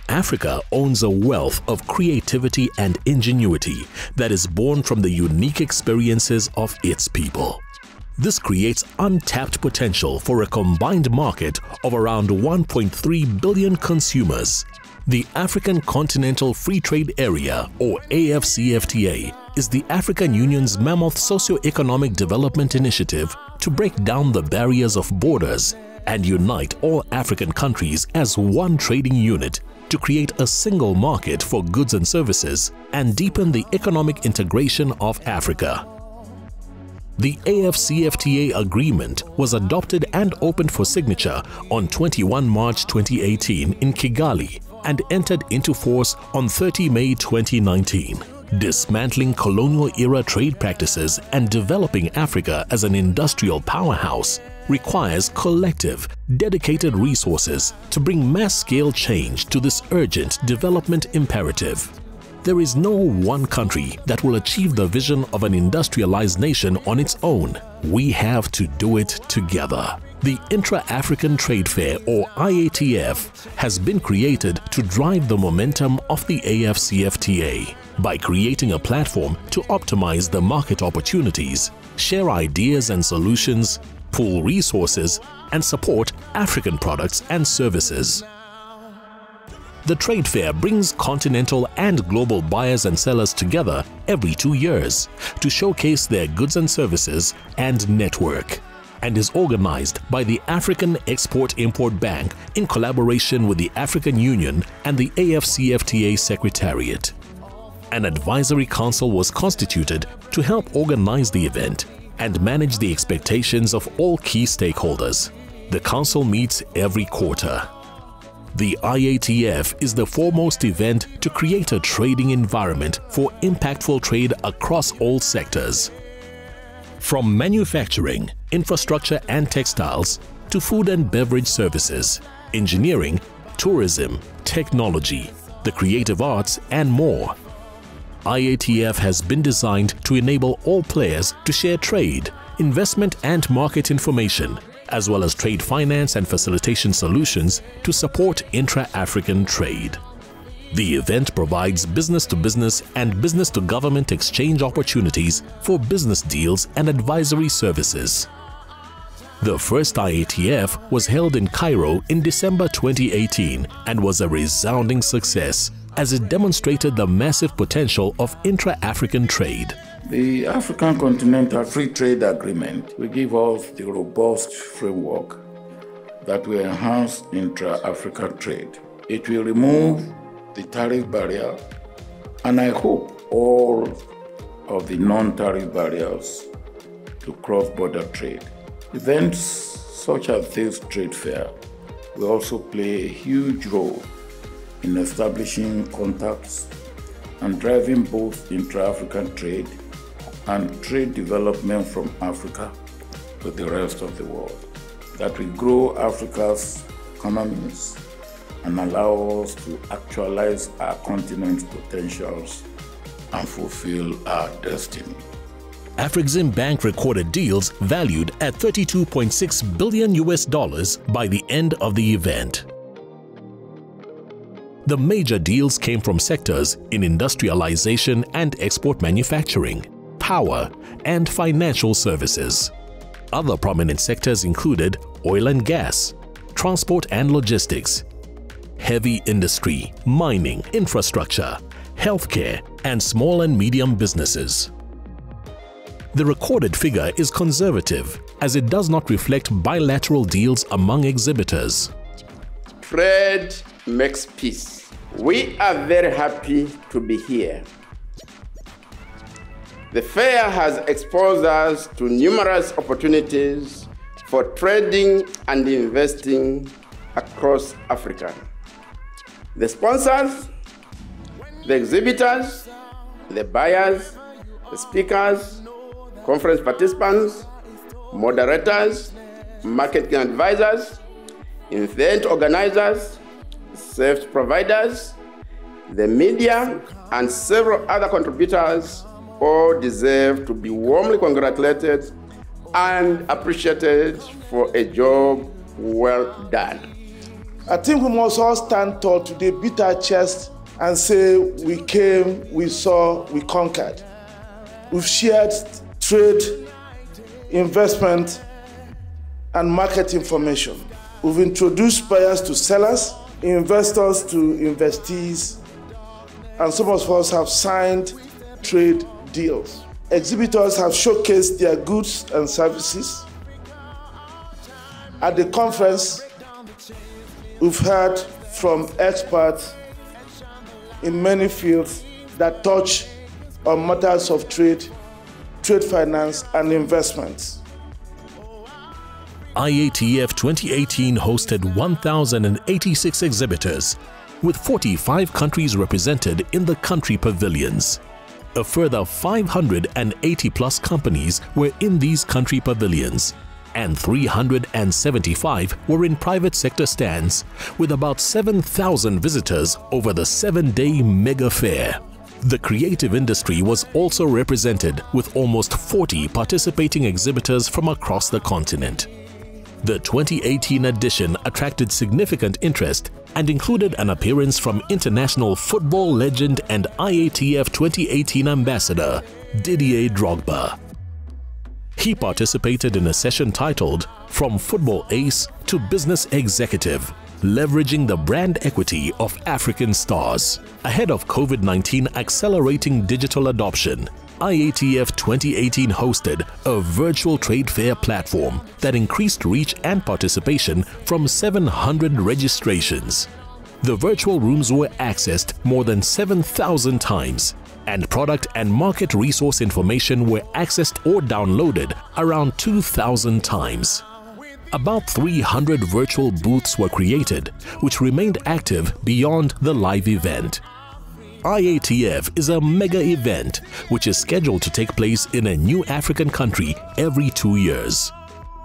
Africa owns a wealth of creativity and ingenuity that is born from the unique experiences of its people. This creates untapped potential for a combined market of around 1.3 billion consumers. The African Continental Free Trade Area, or AFCFTA, is the African Union's mammoth socio-economic development initiative to break down the barriers of borders and unite all African countries as one trading unit to create a single market for goods and services and deepen the economic integration of Africa. The AFCFTA agreement was adopted and opened for signature on 21 March 2018 in Kigali and entered into force on 30 May 2019. Dismantling colonial-era trade practices and developing Africa as an industrial powerhouse requires collective, dedicated resources to bring mass-scale change to this urgent development imperative. There is no one country that will achieve the vision of an industrialized nation on its own. We have to do it together. The Intra-African Trade Fair, or IATF, has been created to drive the momentum of the AFCFTA by creating a platform to optimize the market opportunities, share ideas and solutions, pool resources, and support African products and services. The trade fair brings continental and global buyers and sellers together every 2 years to showcase their goods and services and network, and is organized by the African Export-Import Bank in collaboration with the African Union and the AFCFTA Secretariat. An advisory council was constituted to help organize the event and manage the expectations of all key stakeholders. The council meets every quarter. The IATF is the foremost event to create a trading environment for impactful trade across all sectors. From manufacturing, infrastructure and textiles, to food and beverage services, engineering, tourism, technology, the creative arts, and more. IATF has been designed to enable all players to share trade, investment and market information, as well as trade finance and facilitation solutions to support intra-African trade. The event provides business-to-business and business-to-government exchange opportunities for business deals and advisory services. The first IATF was held in Cairo in December 2018 and was a resounding success as it demonstrated the massive potential of intra-African trade. The African Continental Free Trade Agreement will give us the robust framework that will enhance intra-African trade. It will remove the tariff barrier, and I hope all of the non-tariff barriers to cross-border trade. Events such as this trade fair will also play a huge role in establishing contacts and driving both intra-African trade and trade development from Africa to the rest of the world. That will grow Africa's economies and allow us to actualize our continent's potentials and fulfill our destiny. Afrexim Bank recorded deals valued at $32.6 billion by the end of the event. The major deals came from sectors in industrialization and export manufacturing, power, and financial services. Other prominent sectors included oil and gas, transport and logistics, heavy industry, mining, infrastructure, healthcare, and small and medium businesses. The recorded figure is conservative as it does not reflect bilateral deals among exhibitors. Trade makes peace. We are very happy to be here. The fair has exposed us to numerous opportunities for trading and investing across Africa. The sponsors, the exhibitors, the buyers, the speakers, conference participants, moderators, marketing advisors, event organizers, service providers, the media, and several other contributors all deserve to be warmly congratulated and appreciated for a job well done. I think we must all stand tall today, beat our chest, and say we came, we saw, we conquered. We've shared trade, investment, and market information. We've introduced buyers to sellers, investors to investees, and some of us have signed trade deals. Exhibitors have showcased their goods and services. At the conference, we've heard from experts in many fields that touch on matters of trade, trade finance, and investments. IATF 2018 hosted 1,086 exhibitors, with 45 countries represented in the country pavilions. A further 580+ companies were in these country pavilions, and 375 were in private sector stands, with about 7,000 visitors over the 7-day mega fair. The creative industry was also represented, with almost 40 participating exhibitors from across the continent. The 2018 edition attracted significant interest and included an appearance from international football legend and IATF 2018 ambassador, Didier Drogba. He participated in a session titled From Football Ace to Business Executive, leveraging the brand equity of African stars. Ahead of COVID-19 accelerating digital adoption, IATF 2018 hosted a virtual trade fair platform that increased reach and participation from 700 registrations. The virtual rooms were accessed more than 7,000 times, and product and market resource information were accessed or downloaded around 2,000 times. About 300 virtual booths were created, which remained active beyond the live event. IATF is a mega event which is scheduled to take place in a new African country every 2 years.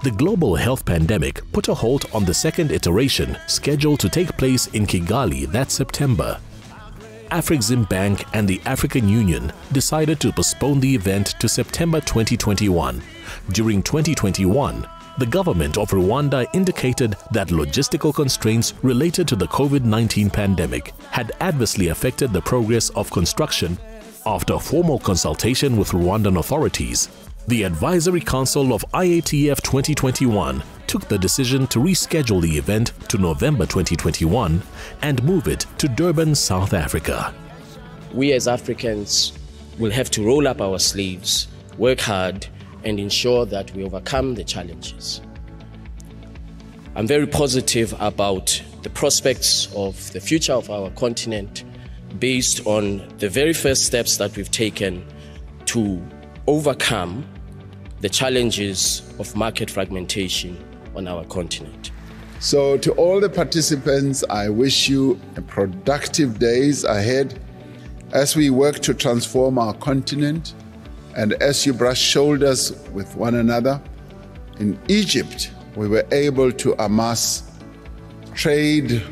The global health pandemic put a halt on the second iteration, scheduled to take place in Kigali that September. Afreximbank and the African Union decided to postpone the event to September 2021. During 2021, the government of Rwanda indicated that logistical constraints related to the COVID-19 pandemic had adversely affected the progress of construction. After formal consultation with Rwandan authorities, the Advisory Council of IATF 2021 took the decision to reschedule the event to November 2021 and move it to Durban, South Africa. We as Africans will have to roll up our sleeves, work hard, and ensure that we overcome the challenges. I'm very positive about the prospects of the future of our continent based on the very first steps that we've taken to overcome the challenges of market fragmentation on our continent. So to all the participants, I wish you a productive days ahead as we work to transform our continent and as you brush shoulders with one another. In Egypt, we were able to amass trade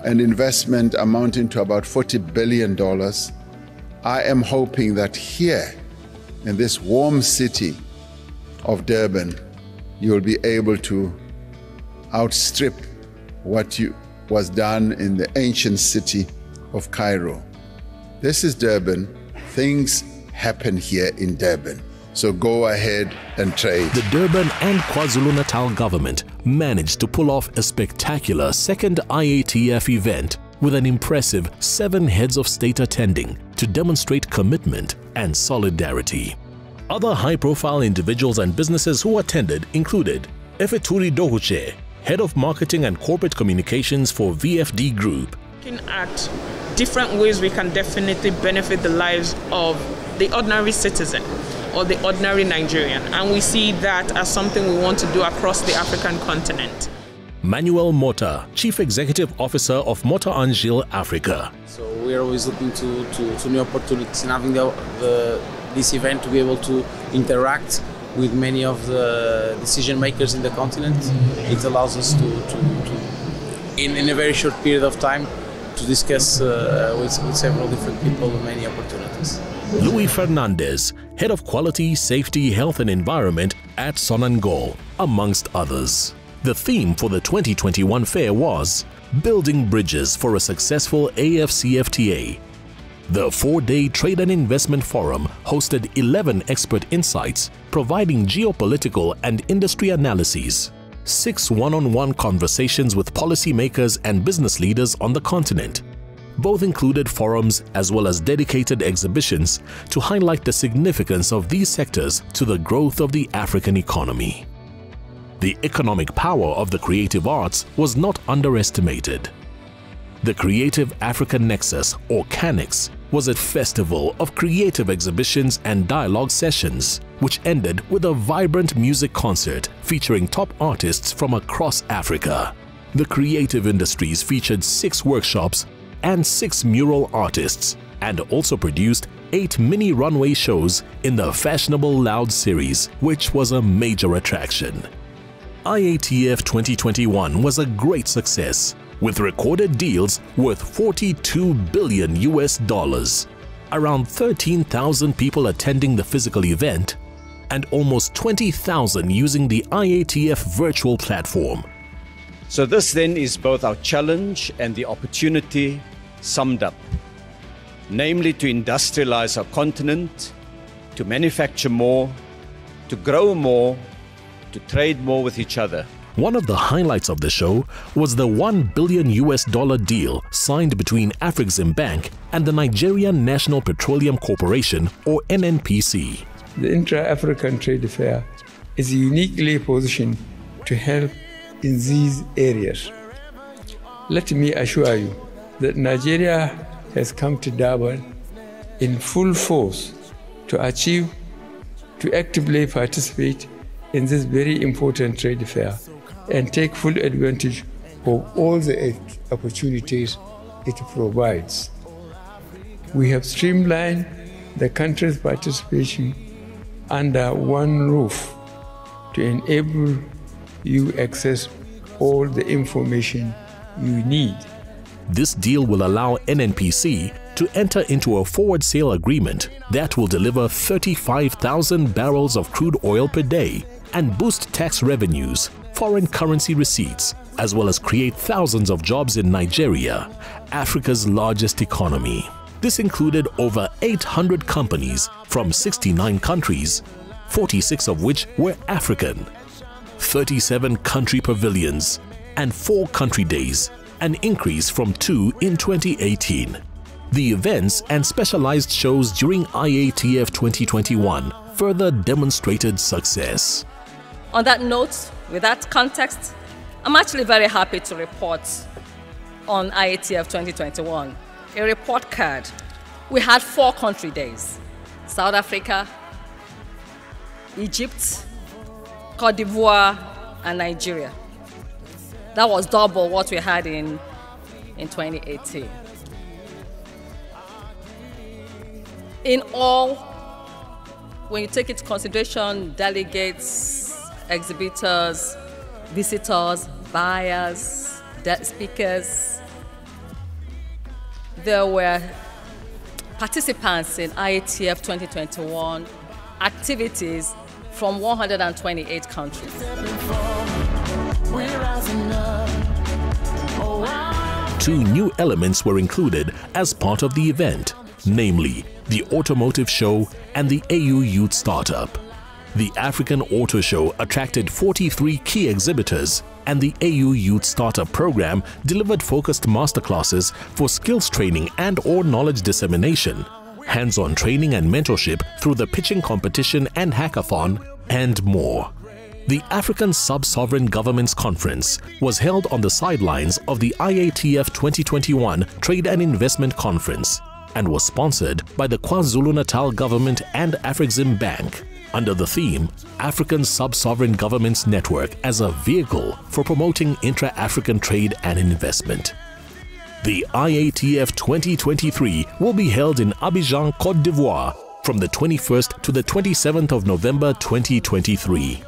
and investment amounting to about $40 billion. I am hoping that here, in this warm city of Durban, you will be able to outstrip what was done in the ancient city of Cairo. This is Durban. Things happen here in Durban. So go ahead and trade. The Durban and KwaZulu-Natal government managed to pull off a spectacular second IATF event with an impressive 7 heads of state attending to demonstrate commitment and solidarity. Other high-profile individuals and businesses who attended included Efeturi Dohuche, Head of Marketing and Corporate Communications for VFD Group. Looking at different ways we can definitely benefit the lives of the ordinary citizen or the ordinary Nigerian, and we see that as something we want to do across the African continent. Manuel Mota, Chief Executive Officer of Mota Angil Africa. So we're always looking to new opportunities and having this event to be able to interact with many of the decision makers in the continent. It allows us to in a very short period of time, to discuss with several different people many opportunities. Louis Fernandez, Head of Quality, Safety, Health and Environment at Sonangol, amongst others. The theme for the 2021 fair was Building Bridges for a Successful AFCFTA. The 4-day Trade and Investment Forum hosted 11 expert insights, providing geopolitical and industry analyses, 6 one-on-one conversations with policymakers and business leaders on the continent. Both included forums as well as dedicated exhibitions to highlight the significance of these sectors to the growth of the African economy. The economic power of the creative arts was not underestimated. The Creative African Nexus, or CANEX, was a festival of creative exhibitions and dialogue sessions, which ended with a vibrant music concert featuring top artists from across Africa. The creative industries featured 6 workshops and 6 mural artists, and also produced 8 mini runway shows in the Fashionable Loud series, which was a major attraction. IATF 2021 was a great success, with recorded deals worth $42 billion US, around 13,000 people attending the physical event, and almost 20,000 using the IATF virtual platform. So this then is both our challenge and the opportunity summed up, namely to industrialize our continent, to manufacture more, to grow more, to trade more with each other. One of the highlights of the show was the $1 billion US deal signed between Afreximbank and the Nigerian National Petroleum Corporation, or NNPC. The Intra-African Trade Fair is uniquely positioned to help in these areas. Let me assure you that Nigeria has come to Durban in full force to actively participate in this very important trade fair and take full advantage of all the opportunities it provides. We have streamlined the country's participation under one roof to enable you access all the information you need. This deal will allow NNPC to enter into a forward sale agreement that will deliver 35,000 barrels of crude oil per day and boost tax revenues, foreign currency receipts, as well as create thousands of jobs in Nigeria, Africa's largest economy. This included over 800 companies from 69 countries, 46 of which were African, 37 country pavilions, and 4 country days, an increase from 2 in 2018. The events and specialized shows during IATF 2021 further demonstrated success. On that note, with that context, I'm actually very happy to report on IATF 2021, a report card. We had 4 country days: South Africa, Egypt, Cote d'Ivoire, and Nigeria. That was double what we had in 2018. In all, when you take into consideration delegates, exhibitors, visitors, buyers, speakers, there were participants in IATF 2021 activities from 128 countries. 2 new elements were included as part of the event, namely the Automotive Show and the AU Youth Startup. The African Auto Show attracted 43 key exhibitors, and the AU Youth Startup program delivered focused masterclasses for skills training and/or knowledge dissemination, hands-on training and mentorship through the pitching competition and hackathon, and more. The African Sub-Sovereign Governments Conference was held on the sidelines of the IATF 2021 Trade and Investment Conference and was sponsored by the KwaZulu-Natal Government and Afreximbank under the theme African Sub-Sovereign Governments Network as a vehicle for promoting intra-African trade and investment. The IATF 2023 will be held in Abidjan, Cote d'Ivoire from the 21st to the 27th of November 2023.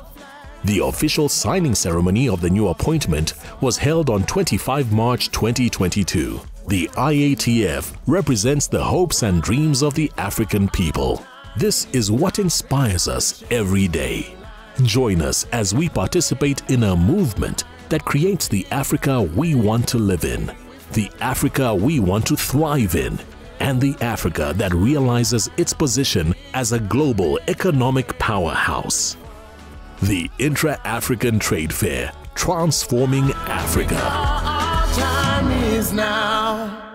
The official signing ceremony of the new appointment was held on 25 March 2022. The IATF represents the hopes and dreams of the African people. This is what inspires us every day. Join us as we participate in a movement that creates the Africa we want to live in, the Africa we want to thrive in, and the Africa that realizes its position as a global economic powerhouse. The Intra-African Trade Fair, transforming Africa. Our time is now.